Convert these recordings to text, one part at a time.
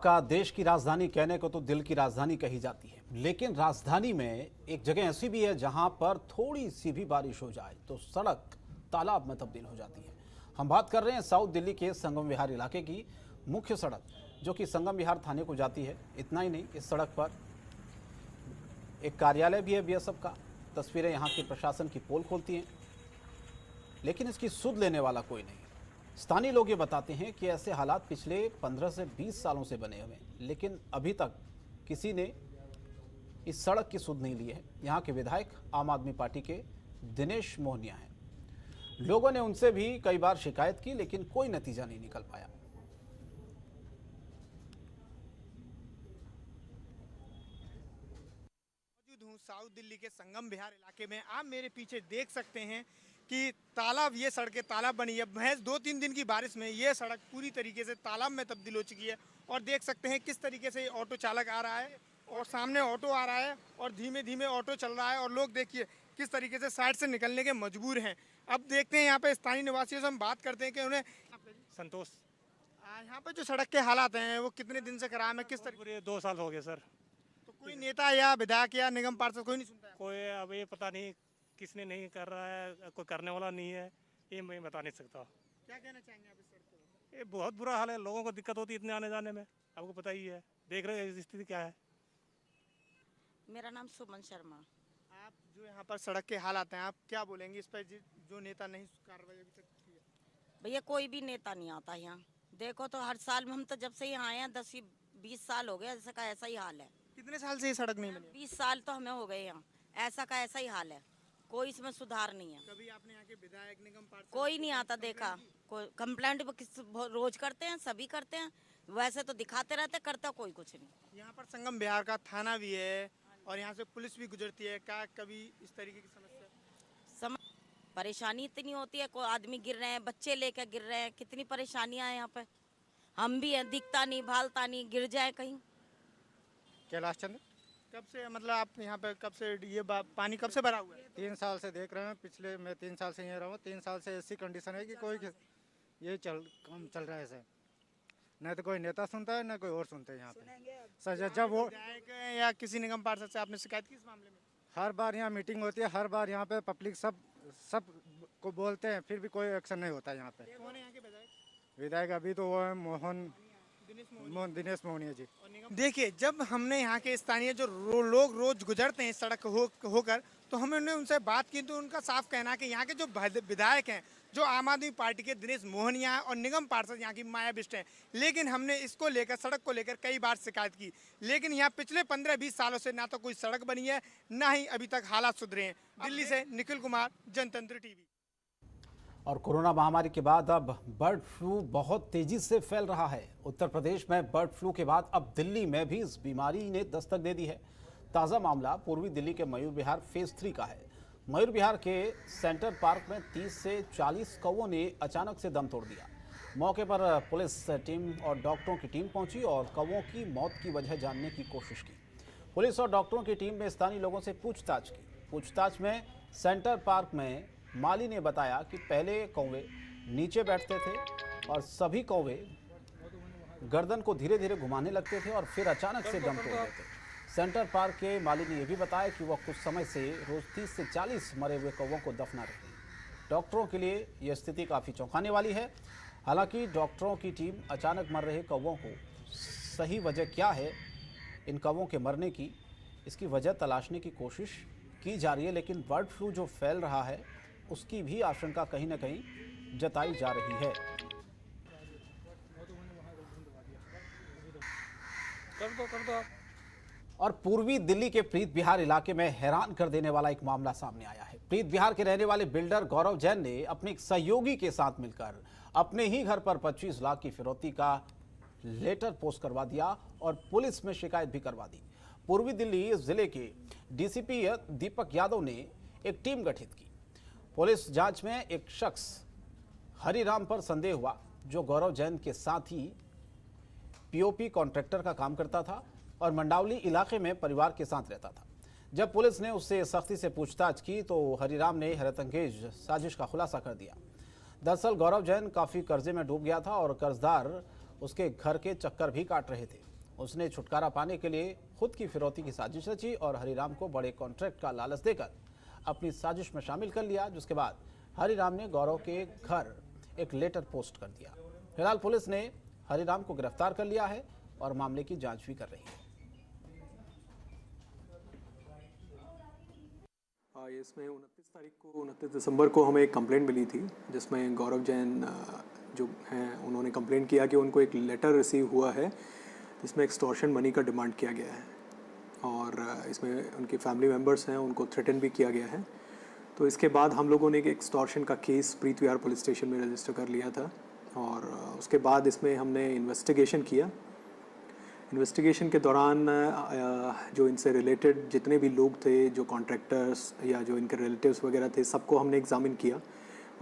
आपका देश की राजधानी कहने को तो दिल की राजधानी कही जाती है, लेकिन राजधानी में एक जगह ऐसी भी है जहां पर थोड़ी सी भी बारिश हो जाए तो सड़क तालाब में तब्दील हो जाती है। हम बात कर रहे हैं साउथ दिल्ली के संगम विहार इलाके की मुख्य सड़क, जो कि संगम विहार थाने को जाती है। इतना ही नहीं, इस सड़क पर एक कार्यालय भी है बीएसएफ का। तस्वीरें यहाँ के प्रशासन की पोल खोलती हैं, लेकिन इसकी सुध लेने वाला कोई नहीं। स्थानीय लोग ये बताते हैं कि ऐसे हालात पिछले 15 से 20 सालों से बने हुए हैं, लेकिन अभी तक किसी ने इस सड़क की सुध नहीं ली है। यहाँ के विधायक आम आदमी पार्टी के दिनेश मोहनिया हैं। लोगों ने उनसे भी कई बार शिकायत की, लेकिन कोई नतीजा नहीं निकल पाया। मौजूद हूँ साउथ दिल्ली के संगम विहार इलाके में। आप मेरे पीछे देख सकते हैं कि तालाब, ये सड़कें तालाब बनी है। महज 2-3 दिन की बारिश में ये सड़क पूरी तरीके से तालाब में तब्दील हो चुकी है। और देख सकते हैं किस तरीके से ऑटो चालक आ रहा है और सामने ऑटो आ रहा है और धीमे धीमे ऑटो चल रहा है और लोग देखिए किस तरीके से साइड से निकलने के मजबूर हैं। अब देखते हैं यहाँ पे स्थानीय निवासियों से हम बात करते हैं कि उन्हें संतोष। यहाँ पे जो सड़क के हालात हैं वो कितने दिन से खराब है, किस तरीके? पूरे 2 साल हो गए सर। तो कोई नेता या विधायक या निगम पार्षद कोई नहीं सुनता है? कोई अब ये पता नहीं किसने नहीं कर रहा है, कोई करने वाला नहीं है, ये मैं बता नहीं सकता। क्या कहना चाहेंगे आप इस सड़क के बारे में? ये बहुत बुरा हाल है, लोगों को दिक्कत होती है इतने आने जाने में, आपको पता ही है। देख रहे हैं स्थिति क्या है। मेरा नाम सुमन शर्मा। आप जो यहाँ पर सड़क के हालात हैं, आप क्या बोलेंगे इस पर जो नेता नहीं कार्रवाई अभी तक की है? भैया कोई भी नेता नहीं आता यहाँ। देखो तो हर साल में, हम तो जब से यहाँ आए हैं 10-20 साल हो गए, ऐसा का ऐसा ही हाल है। कितने साल से ये सड़क नहीं बनी? 20 साल तो हमें हो गए यहाँ, ऐसा का ऐसा ही हाल है। कोई इसमें सुधार नहीं है। कभी आपने यहाँ के विधायक निगम पार्षद कोई नहीं आता देखा। कोई कंप्लेंट रोज करते हैं, सभी करते हैं, वैसे तो दिखाते रहते, करता कोई कुछ नहीं। यहाँ पर संगम विहार का थाना भी है और यहाँ से पुलिस भी गुजरती है। क्या कभी इस तरीके की समस्या? परेशानी इतनी होती है, कोई आदमी गिर रहे हैं, बच्चे लेकर गिर रहे हैं, कितनी परेशानियां हैं यहाँ पे। हम भी हैं, दिखता नहीं, भालता नहीं, गिर जाए कहीं। कैलाश चंद्र, कब से मतलब आप यहाँ पे कब से ये पानी कब से भरा हुआ है? 3 साल से देख रहे हैं। पिछले मैं 3 साल से यहीं रहा हूँ। 3 साल से ऐसी कंडीशन है कि कोई ये काम चल रहा है ऐसे। न तो कोई नेता सुनता है, न कोई और सुनता है यहाँ पे। सर जब वो विधायक या किसी निगम पार्षद से आपने शिकायत की इस मामले में? हर बार यहाँ मीटिंग होती है, हर बार यहाँ पे पब्लिक सब को बोलते हैं, फिर भी कोई एक्शन नहीं होता यहाँ पे। कौन है यहाँ के विधायक? विधायक अभी तो वो है दिनेश मोहनिया जी। देखिए, जब हमने यहाँ के स्थानीय जो लोग रोज गुजरते हैं सड़क होकर, तो हमने उनसे बात की तो उनका साफ कहना है कि यहाँ के जो विधायक हैं, जो आम आदमी पार्टी के दिनेश मोहनिया हैं और निगम पार्षद यहाँ की माया बिष्ट हैं। लेकिन हमने इसको लेकर, सड़क को लेकर कई बार शिकायत की, लेकिन यहाँ पिछले 15-20 सालों से ना तो कोई सड़क बनी है, ना ही अभी तक हालात सुधरे हैं। दिल्ली से निखिल कुमार, जनतंत्र टीवी। और कोरोना महामारी के बाद अब बर्ड फ्लू बहुत तेजी से फैल रहा है। उत्तर प्रदेश में बर्ड फ्लू के बाद अब दिल्ली में भी इस बीमारी ने दस्तक दे दी है। ताज़ा मामला पूर्वी दिल्ली के मयूर विहार फेज 3 का है। मयूर विहार के सेंटर पार्क में 30 से 40 कौवों ने अचानक से दम तोड़ दिया। मौके पर पुलिस टीम और डॉक्टरों की टीम पहुंची और कौवों की मौत की वजह जानने की कोशिश की। पुलिस और डॉक्टरों की टीम ने स्थानीय लोगों से पूछताछ की। पूछताछ में सेंटर पार्क में माली ने बताया कि पहले कौवे नीचे बैठते थे और सभी कौवे गर्दन को धीरे धीरे घुमाने लगते थे और फिर अचानक से दम तोड़ देते। सेंटर पार्क के माली ने यह भी बताया कि वह कुछ समय से रोज 30 से 40 मरे हुए कौवों को दफना रहे हैं। डॉक्टरों के लिए यह स्थिति काफ़ी चौंकाने वाली है। हालांकि डॉक्टरों की टीम अचानक मर रहे कौवों को सही वजह क्या है इन कौवों के मरने की, इसकी वजह तलाशने की कोशिश की जा रही है। लेकिन बर्ड फ्लू जो फैल रहा है उसकी भी आशंका कहीं ना कहीं जताई जा रही है। कर दो आप। और पूर्वी दिल्ली के प्रीत विहार इलाके में हैरान कर देने वाला एक मामला सामने आया है। प्रीत विहार के रहने वाले बिल्डर गौरव जैन ने अपने एक सहयोगी के साथ मिलकर अपने ही घर पर 25 लाख की फिरौती का लेटर पोस्ट करवा दिया और पुलिस में शिकायत भी करवा दी। पूर्वी दिल्ली जिले के डीसीपी दीपक यादव ने एक टीम गठित की। पुलिस जांच में एक शख्स हरिराम पर संदेह हुआ, जो गौरव जैन के साथ ही पीओपी कॉन्ट्रैक्टर का काम करता था और मंडावली इलाके में परिवार के साथ रहता था। जब पुलिस ने उससे सख्ती से पूछताछ की तो हरिराम ने हैरतअंगेज साजिश का खुलासा कर दिया। दरअसल गौरव जैन काफ़ी कर्जे में डूब गया था और कर्जदार उसके घर के चक्कर भी काट रहे थे। उसने छुटकारा पाने के लिए खुद की फिरौती की साजिश रची और हरिराम को बड़े कॉन्ट्रैक्ट का लालच देकर अपनी साजिश में शामिल कर लिया, जिसके बाद हरिराम ने गौरव के घर एक लेटर पोस्ट कर दिया। फिलहाल पुलिस ने हरिराम को गिरफ्तार कर लिया है और मामले की जांच भी कर रही है। इसमें 29 दिसंबर को हमें एक कंप्लेंट मिली थी, जिसमें गौरव जैन जो हैं उन्होंने कंप्लेंट किया कि उनको एक लेटर रिसीव हुआ है जिसमें एक्सटॉर्शन मनी का डिमांड किया गया है और इसमें उनके फैमिली मेम्बर्स हैं, उनको थ्रेटन भी किया गया है। तो इसके बाद हम लोगों ने एक एक्सटॉर्शन का केस प्रीत विहार पुलिस स्टेशन में रजिस्टर कर लिया था और उसके बाद इसमें हमने इन्वेस्टिगेशन किया। इन्वेस्टिगेशन के दौरान जो इनसे रिलेटेड जितने भी लोग थे, जो कॉन्ट्रैक्टर्स या जो इनके रिलेटिव्स वगैरह थे, सबको हमने एग्जामिन किया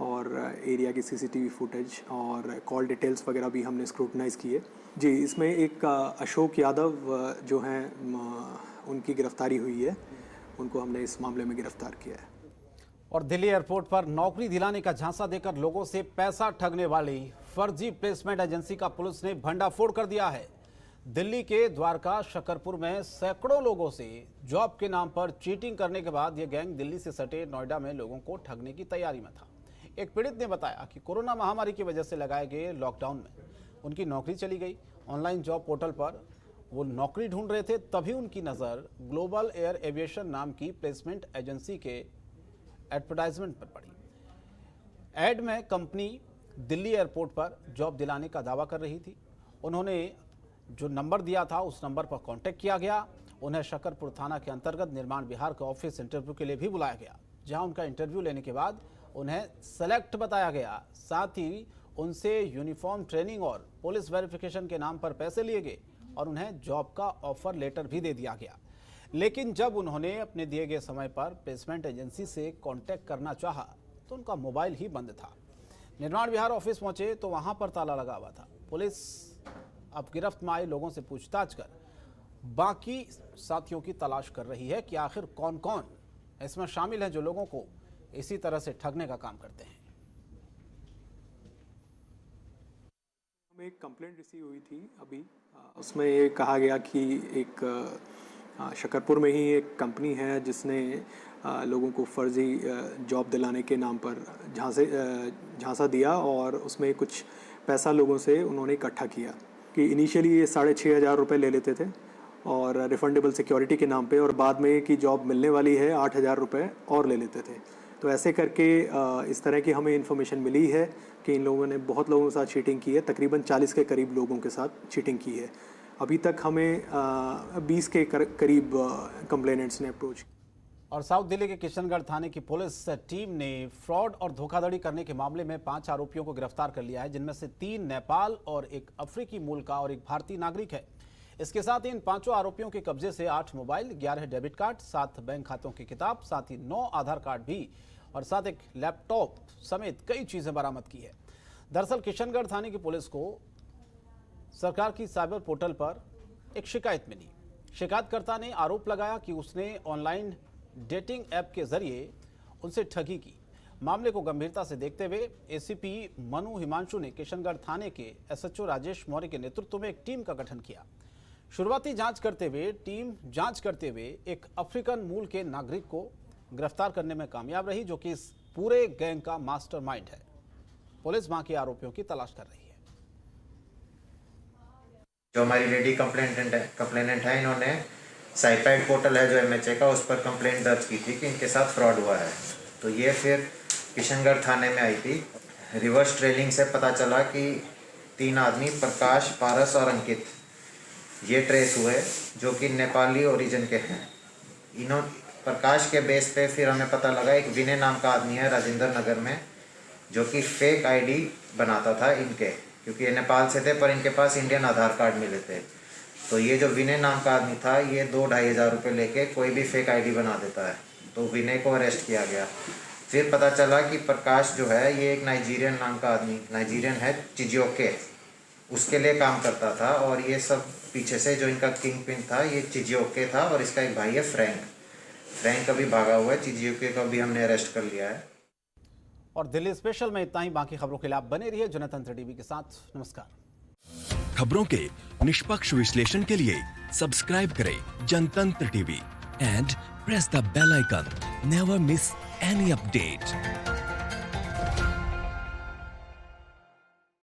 और एरिया की सीसीटीवी फुटेज और कॉल डिटेल्स वगैरह भी हमने स्क्रूटनाइज़ किए। जी, इसमें एक अशोक यादव जो हैं उनकी गिरफ्तारी हुई है, उनको हमने इस मामले में गिरफ्तार किया है। और दिल्ली एयरपोर्ट पर नौकरी दिलाने का झांसा देकर लोगों से पैसा ठगने वाली फर्जी प्लेसमेंट एजेंसी का पुलिस ने भंडाफोड़ कर दिया है। दिल्ली के द्वारका शकरपुर में सैकड़ों लोगों से जॉब के नाम पर चीटिंग करने के बाद यह गैंग दिल्ली से सटे नोएडा में लोगों को ठगने की तैयारी में था। एक पीड़ित ने बताया कि कोरोना महामारी की वजह से लगाए गए लॉकडाउन में उनकी नौकरी चली गई। ऑनलाइन जॉब पोर्टल पर वो नौकरी ढूंढ रहे थे, तभी उनकी नज़र ग्लोबल एयर एविएशन नाम की प्लेसमेंट एजेंसी के एडवर्टाइजमेंट पर पड़ी। एड में कंपनी दिल्ली एयरपोर्ट पर जॉब दिलाने का दावा कर रही थी। उन्होंने जो नंबर दिया था उस नंबर पर कांटेक्ट किया गया। उन्हें शकरपुर थाना के अंतर्गत निर्माण विहार के ऑफिस इंटरव्यू के लिए भी बुलाया गया, जहां उनका इंटरव्यू लेने के बाद उन्हें सेलेक्ट बताया गया। साथ ही उनसे यूनिफॉर्म ट्रेनिंग और पुलिस वेरिफिकेशन के नाम पर पैसे लिए गए और उन्हें जॉब का ऑफर लेटर भी दे दिया गया। लेकिन जब उन्होंने अपने दिए गए समय पर प्लेसमेंट एजेंसी से कांटेक्ट करना चाहा तो उनका मोबाइल ही बंद था। निर्माण विहार ऑफिस पहुंचे तो वहां पर ताला लगा हुआ था। पुलिस अब गिरफ्त में आए लोगों से पूछताछ कर बाकी साथियों की तलाश कर रही है कि आखिर कौन कौन इसमें शामिल है जो लोगों को इसी तरह से ठगने का काम करते हैं। हमें एक कंप्लेंट रिसीव हुई थी अभी, उसमें ये कहा गया कि एक शकरपुर में ही एक कंपनी है जिसने लोगों को फर्जी जॉब दिलाने के नाम पर झांसा दिया और उसमें कुछ पैसा लोगों से उन्होंने इकट्ठा किया कि इनिशियली ये 6,500 रुपये ले लेते थे और रिफंडेबल सिक्योरिटी के नाम पे, और बाद में कि जॉब मिलने वाली है 8,000 रुपये और ले लेते थे। तो ऐसे करके इस तरह की हमें इन्फॉर्मेशन मिली है कि इन लोगों ने बहुत लोगों के साथ चीटिंग की है, तकरीबन 40 के करीब लोगों के साथ चीटिंग की है। अभी तक हमें 20 के करीब कंप्लेनेंट्स ने अप्रोच किया। और साउथ दिल्ली के किशनगढ़ थाने की पुलिस टीम ने फ्रॉड और धोखाधड़ी करने के मामले में 5 आरोपियों को गिरफ्तार कर लिया है, जिनमें से 3 नेपाल और एक अफ्रीकी मूल का और एक भारतीय नागरिक है। इसके साथ ही इन 5 आरोपियों के कब्जे से 8 मोबाइल, 11 डेबिट कार्ड, 7 बैंक खातों की किताब, साथ ही 9 आधार कार्ड भी और साथ एक लैपटॉप समेत कई चीजें बरामद की है। दरअसल किशनगढ़ थाने की पुलिस को सरकार की साइबर पोर्टल पर एक शिकायत मिली। शिकायतकर्ता ने आरोप लगाया कि उसने ऑनलाइन डेटिंग ऐप के जरिए उनसे ठगी की। मामले को गंभीरता से देखते हुए एसीपी मनु हिमांशु ने किशनगढ़ थाने के एसएचओ राजेश मौर्य के नेतृत्व में एक टीम का गठन किया। शुरुआती जांच करते हुए एक अफ्रीकन मूल के नागरिक को गिरफ्तार करने में कामयाब रही, जो कि इस पूरे गैंग का मास्टरमाइंड है। पुलिस बाकी आरोपियों की तलाश कर रही है। जो हमारी लेडी कंप्लेनेंट है, इन्होंने साइपैड पोर्टल है जो एमएचए का, उस पर कंप्लेंट दर्ज की थी कि इनके साथ फ्रॉड हुआ है। तो ये फिर किशनगढ़ थाने में आई थी। रिवर्स ट्रेलिंग से पता चला कि 3 आदमी प्रकाश, पारस और अंकित ये ट्रेस हुए, जो कि नेपाली ओरिजिन के हैं। प्रकाश के बेस पे फिर हमें पता लगा एक विनय नाम का आदमी है राजेंद्र नगर में, जो कि फेक आईडी बनाता था इनके, क्योंकि ये नेपाल से थे पर इनके पास इंडियन आधार कार्ड मिले थे। तो ये जो विनय नाम का आदमी था, ये 2-2.5 हज़ार रुपये लेके कोई भी फेक आईडी बना देता है। तो विनय को अरेस्ट किया गया। फिर पता चला कि प्रकाश जो है ये एक नाइजीरियन नाम का आदमी, नाइजीरियन है, चिजियोके, उसके लिए काम करता था। और ये सब पीछे से जो इनका किंग पिन था ये चिजियोके था, और इसका एक भाई है फ्रैंक अभी भागा हुआ है। चिजियोके को भी हमने अरेस्ट कर लिया है। और दिल्ली स्पेशल में इतना ही। बाकी खबरों के लिए आप बने रहिए जनतंत्र टीवी के साथ। नमस्कार। खबरों के निष्पक्ष विश्लेषण के लिए सब्सक्राइब करें Jantantra TV and press the bell icon. Never miss any update.